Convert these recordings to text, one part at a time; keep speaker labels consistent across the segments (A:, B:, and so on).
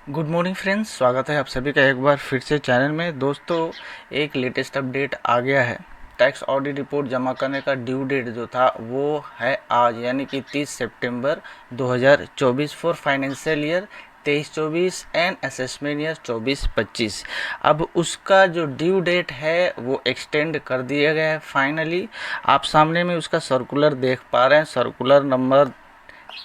A: Good morning friends, स्वागत है आप सभी का एक बार फिर से चैनल में। दोस्तों, एक लेटेस्ट अपडेट आ गया है। टैक्स ऑडिट रिपोर्ट जमा करने का ड्यू डेट जो था वो है आज, यानी कि 30 सितंबर 2024 for financial year 23-24 and assessment year 24-25। अब उसका जो ड्यू डेट है वो एक्सटेंड कर दिया गया है फाइनली। आप सामने में उसका सर्कुलर देख पा रहे हैं, सर्कुलर नंबर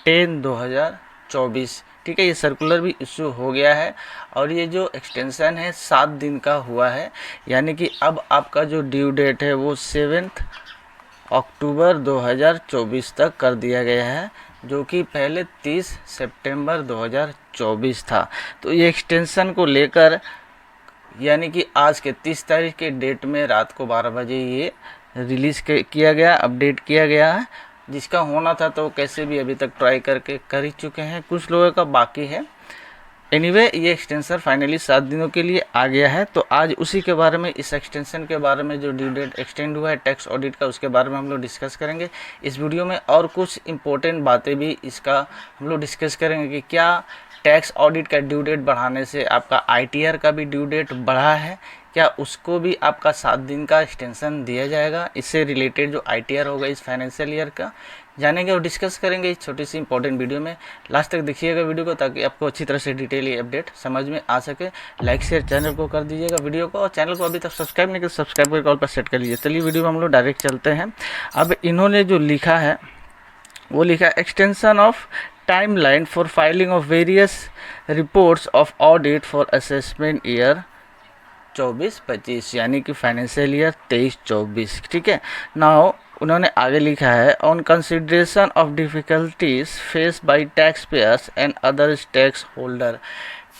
A: 10/2024। ठीक है, ये सर्कुलर भी इशू हो गया है और ये जो एक्सटेंशन है 7 दिन का हुआ है, यानी कि अब आपका जो ड्यू डेट है वो 7 अक्टूबर 2024 तक कर दिया गया है, जो कि पहले 30 सितंबर 2024 था। तो ये एक्सटेंशन को लेकर, यानी कि आज के 30 तारीख के डेट में रात को 12 बजे ये रिलीज़ किया गया, अपडेट किया गया है। जिसका होना था तो कैसे भी अभी तक ट्राई करके कर ही चुके हैं, कुछ लोगों का बाकी है। एनीवे, ये एक्सटेंशन फाइनली 7 दिनों के लिए आ गया है। तो आज उसी के बारे में, इस एक्सटेंशन के बारे में, जो ड्यू डेट एक्सटेंड हुआ है टैक्स ऑडिट का, उसके बारे में हम लोग डिस्कस करेंगे इस वीडियो में। और कुछ इंपॉर्टेंट बातें भी इसका हम लोग डिस्कस करेंगे कि क्या टैक्स ऑडिट का ड्यू डेट बढ़ाने से आपका ITR का भी ड्यू डेट बढ़ा है, क्या उसको भी आपका 7 दिन का एक्सटेंशन दिया जाएगा। इससे रिलेटेड जो ITR होगा इस फाइनेंशियल ईयर का, जानेंगे और डिस्कस करेंगे इस छोटी सी इंपॉर्टेंट वीडियो में। लास्ट तक देखिएगा वीडियो को, ताकि आपको अच्छी तरह से डिटेल ये अपडेट समझ में आ सके। लाइक शेयर चैनल को कर दीजिएगा वीडियो को, और चैनल को अभी तक सब्सक्राइब नहीं किया, सब्सक्राइब करके ऑल पर सेट कर लीजिए। चलिए वीडियो में हम लोग डायरेक्ट चलते हैं। अब इन्होंने जो लिखा है वो लिखा है extension of timeline for filing of various reports of audit for assessment year 24-25, यानी कि फाइनेंशियल ईयर 23-24। ठीक है, नाउ उन्होंने आगे लिखा है on consideration of difficulties face by tax payers and other tax holder.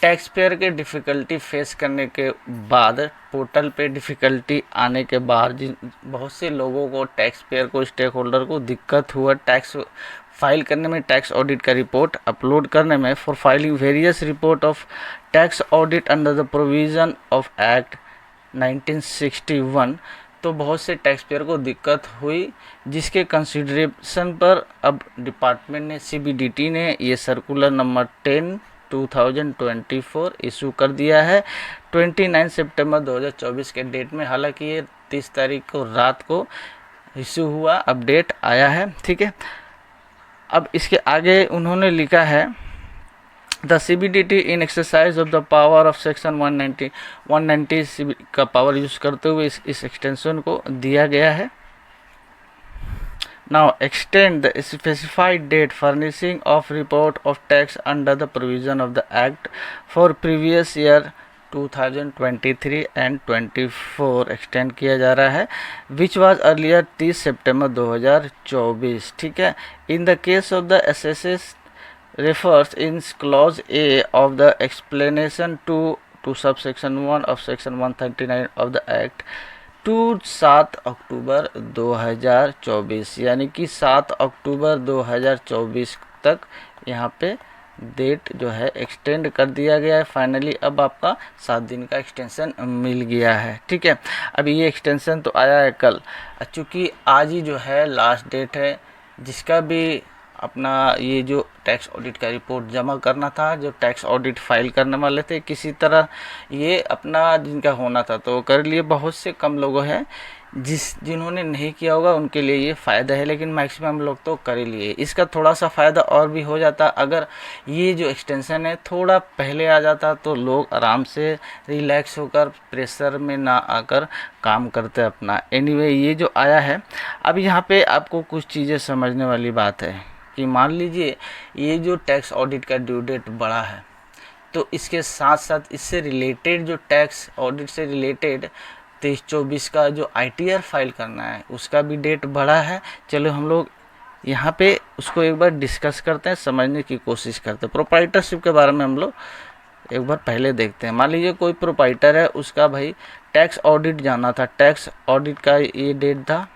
A: Tax payer के डिफ़िकल्टी फेस करने के बाद, पोर्टल पे डिफ़िकल्टी आने के बाद, जिन बहुत से लोगों को, टैक्स पेयर को, स्टेक होल्डर को दिक्कत हुआ टैक्स फाइल करने में, टैक्स ऑडिट का रिपोर्ट अपलोड करने में, for filing various report of tax audit under the provision of act 1961। तो बहुत से टैक्स पेयर को दिक्कत हुई, जिसके कंसिडरेशन पर अब डिपार्टमेंट ने, CBDT ने ये सर्कुलर नंबर 10/2024 इशू कर दिया है 29 सितंबर 2024 के डेट में। हालांकि ये 30 तारीख को रात को इशू हुआ, अपडेट आया है। ठीक है, अब इसके आगे उन्होंने लिखा है the CBDT in exercise of the power of section 190 का पावर यूज करते हुए इस एक्सटेंशन को दिया गया है। Now extend the specified date furnishing of report of tax under the provision of the act for previous year 2023 and 24 extend किया जा रहा है, विच वाज अर्लियर 30 सितंबर 2024। ठीक है, in the case of the assessees refers in clause A of the explanation to subsection 1 of section 139 of the act to 7 अक्टूबर 2024, यानी कि 7 अक्टूबर 2024 तक यहाँ पे डेट जो है एक्सटेंड कर दिया गया है फाइनली। अब आपका 7 दिन का एक्सटेंशन मिल गया है। ठीक है, अभी ये एक्सटेंशन तो आया है कल, चूँकि आज ही जो है लास्ट डेट है, जिसका भी अपना ये जो टैक्स ऑडिट का रिपोर्ट जमा करना था, जो टैक्स ऑडिट फाइल करने वाले थे, किसी तरह ये अपना जिनका होना था तो कर लिए। बहुत से कम लोगों हैं जिन्होंने नहीं किया होगा, उनके लिए ये फ़ायदा है, लेकिन मैक्सिमम लोग तो कर ही लिए। इसका थोड़ा सा फ़ायदा और भी हो जाता अगर ये जो एक्सटेंशन है थोड़ा पहले आ जाता, तो लोग आराम से रिलैक्स होकर, प्रेशर में ना आकर काम करते अपना। एनीवे, ये जो आया है, अब यहाँ पे आपको कुछ चीज़ें समझने वाली बात है कि मान लीजिए ये जो टैक्स ऑडिट का ड्यू डेट बढ़ा है, तो इसके साथ साथ इससे रिलेटेड जो टैक्स ऑडिट से रिलेटेड 23-24 का जो ITR फाइल करना है उसका भी डेट बढ़ा है। चलो हम लोग यहाँ पे उसको एक बार डिस्कस करते हैं, समझने की कोशिश करते हैं। प्रोप्राइटरशिप के बारे में हम लोग एक बार पहले देखते हैं। मान लीजिए कोई प्रोप्राइटर है, उसका भाई टैक्स ऑडिट जाना था, टैक्स ऑडिट का ये डेट था,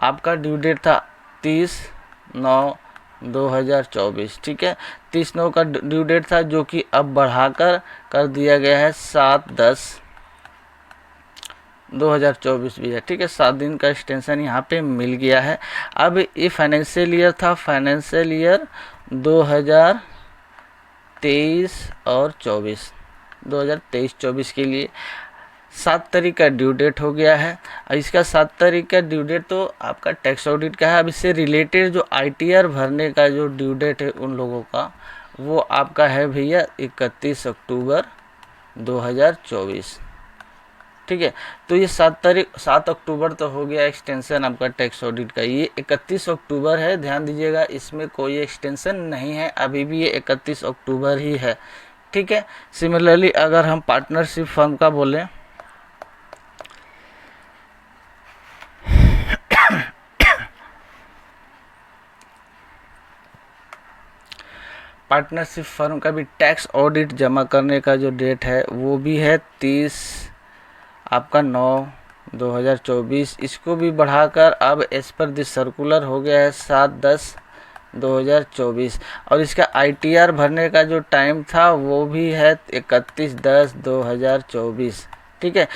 A: आपका ड्यू डेट था 30/9/2024। ठीक है, 30/9 का ड्यू डेट था, जो कि अब बढ़ाकर कर दिया गया है 7/10/2024 भी है। ठीक है, 7 दिन का एक्सटेंशन यहाँ पे मिल गया है। अब ये फाइनेंशियल ईयर था, फाइनेंशियल ईयर 2023 और 24, 2023-24 के लिए 7 तारीख का ड्यू डेट हो गया है। और इसका 7 तारीख का ड्यू डेट तो आपका टैक्स ऑडिट का है। अब इससे रिलेटेड जो ITR भरने का जो ड्यू डेट है उन लोगों का, वो आपका है भैया 31 अक्टूबर 2024। ठीक है, तो ये 7 अक्टूबर तो हो गया एक्सटेंशन आपका टैक्स ऑडिट का। ये 31 अक्टूबर है, ध्यान दीजिएगा, इसमें कोई एक्सटेंशन नहीं है, अभी भी ये 31 अक्टूबर ही है। ठीक है, सिमिलरली अगर हम पार्टनरशिप फर्म का बोलें, पार्टनरशिप फर्म का भी टैक्स ऑडिट जमा करने का जो डेट है वो भी है 30 आपका 9/2024। इसको भी बढ़ाकर अब एज पर दिस सर्कुलर हो गया है 7/10/2024। और इसका ITR भरने का जो टाइम था वो भी है 31/10/2024। ठीक है,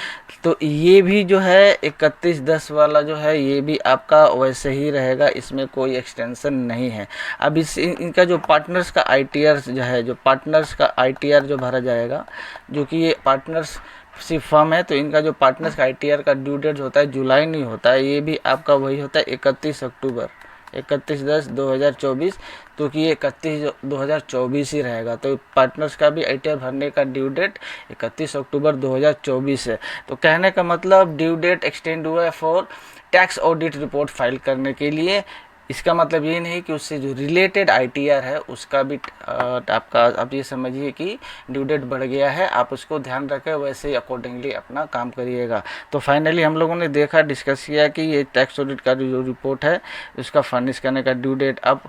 A: तो ये भी जो है 31/10 वाला जो है ये भी आपका वैसे ही रहेगा, इसमें कोई एक्सटेंशन नहीं है। अब इनका जो पार्टनर्स का ITR जो है, जो पार्टनर्स का ITR जो भरा जाएगा, जो कि ये पार्टनरशिप फर्म है, तो इनका जो पार्टनर्स का ITR का ड्यू डेट होता है जुलाई नहीं होता है, ये भी आपका वही होता है 31 अक्टूबर, 31/10/2024, तो कि 31/2024 ही रहेगा। तो पार्टनर्स का भी ITR भरने का ड्यू डेट 31 अक्टूबर 2024 है। तो कहने का मतलब ड्यू डेट एक्सटेंड हुआ है for tax audit report file करने के लिए। इसका मतलब ये नहीं कि उससे जो रिलेटेड ITR है उसका भी आपका, आप ये समझिए कि ड्यू डेट बढ़ गया है, आप उसको ध्यान रखें, वैसे ही अकॉर्डिंगली अपना काम करिएगा। तो फाइनली हम लोगों ने देखा, डिस्कस किया कि ये टैक्स ऑडिट का जो रिपोर्ट है उसका फर्निश करने का ड्यू डेट अब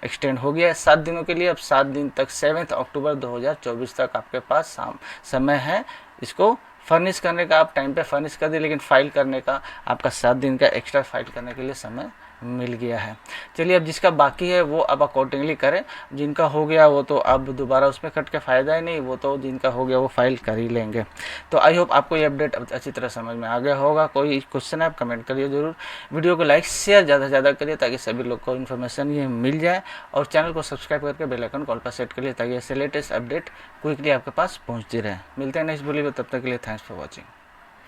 A: एक्सटेंड हो गया है 7 दिनों के लिए। अब 7 दिन तक 7 अक्टूबर 2024 तक आपके पास समय है इसको फर्निश करने का। आप टाइम पे फर्निश कर दिए, लेकिन फाइल करने का आपका 7 दिन का एक्स्ट्रा फाइल करने के लिए समय मिल गया है। चलिए, अब जिसका बाकी है वो अब अकॉर्डिंगली करें, जिनका हो गया वो तो अब दोबारा उसमें कट के फ़ायदा ही नहीं, वो तो जिनका हो गया वो फाइल कर ही लेंगे। तो आई होप आपको ये अपडेट अच्छी तरह समझ में आ गया होगा। कोई क्वेश्चन है आप कमेंट करिए ज़रूर, वीडियो को लाइक शेयर ज़्यादा से ज़्यादा करिए ताकि सभी लोग को इन्फॉर्मेशन ये मिल जाए, और चैनल को सब्सक्राइब करके बेल आइकन कॉल पर सेट करिए ताकि ऐसे लेटेस्ट अपडेट क्विकली आपके पास पहुँचती रहे। मिलते हैं नेक्स्ट वीडियो में, तब तक के लिए थैंक्स फॉर वॉचिंग।